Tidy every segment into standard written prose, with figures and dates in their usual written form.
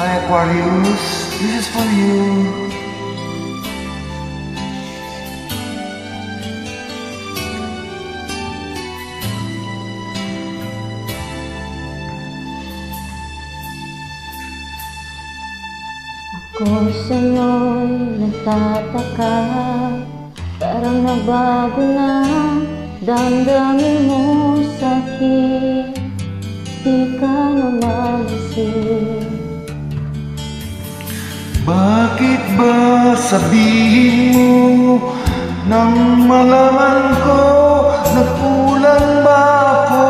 Hi Aquarius, this is for you. Ako sa'yo'y nagtataka, parang nabago na damdamin mo sa'kin, di ka na magising. Bakit ba sabihin mo nang malaman ko na kulang ba ako?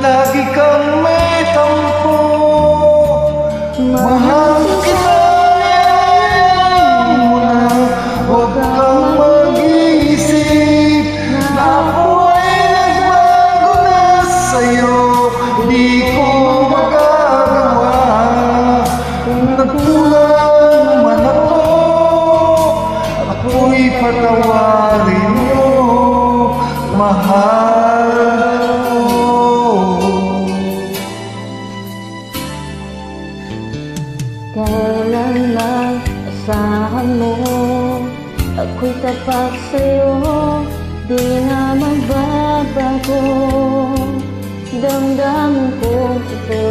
Lagi kang may tampo. Mahal kita, mo na. Huwag kang mag-iisip na ako ay nagbago na sa'yo. Di ko magagawa. Kung nagkulang man ako, ako'y patawarin mo, mahal ko. Kailanman asahan mo, ako'y tapat sa'yo, di na magbabago damdamin kong ito.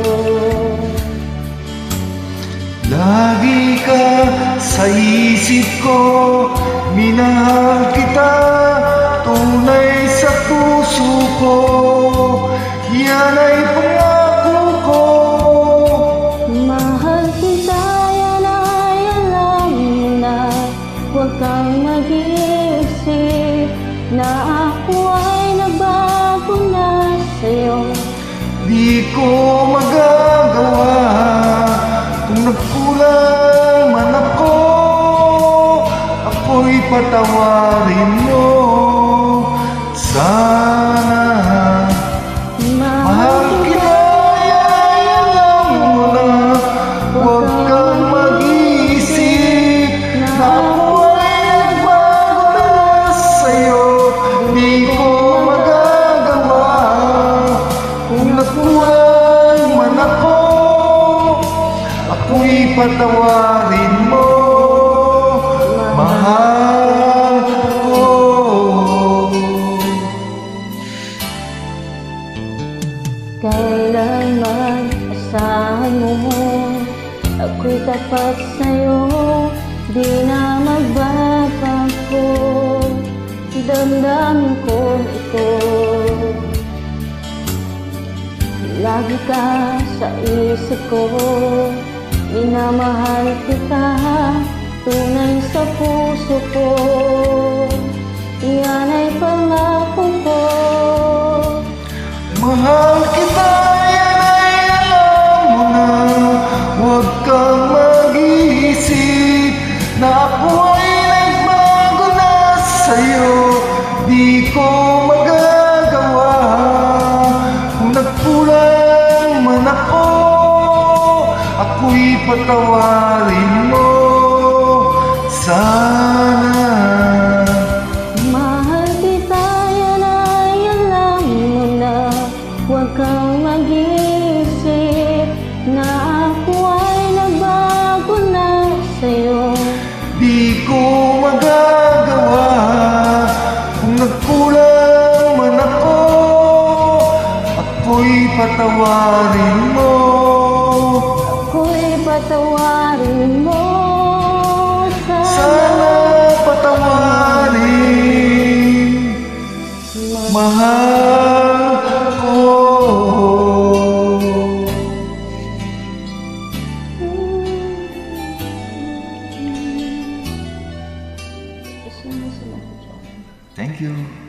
Lagi ka sa isip ko, minahal kita, tunay sa puso ko, yan ay pangako ko. Mahal kita, yan ay alam mo na, huwag kang mag-iisip na ako ay nabago na sa'yo. Di ko magagawa kung nagkulang man ako, ako'y patawarin mo. Sana mahal kita, alam mo na. Huwag kang mag-iisip na ako ay nagbago na sa'yo. Di ko magagawa kung nagkulang man ako, ako'y patawarin mo, mahal ko. Kailanman asahan mo, ako'y tapat sa'yo, di na magbabago damdamin ko ito. Lagi ka sa isip ko, minamahal kita, tunay sa puso ko, yan ay pangako ko. Mahal kita, yan ay alam mo na. Huwag kang mag-iisip na ako ay nagbago na sa'yo. Di ko magagawa kung nagkulang man ako, ako'y patawarin mo. Sana Mahal kita, yan ay alam mo na, huwag kang mag-iisip na ako ay nabago na sa'yo. di ko magagawa kung nagkulang man ako, ako'y patawarin mo. Ako'y patawarin mo, Sana patawarin, mahal ko. Thank you.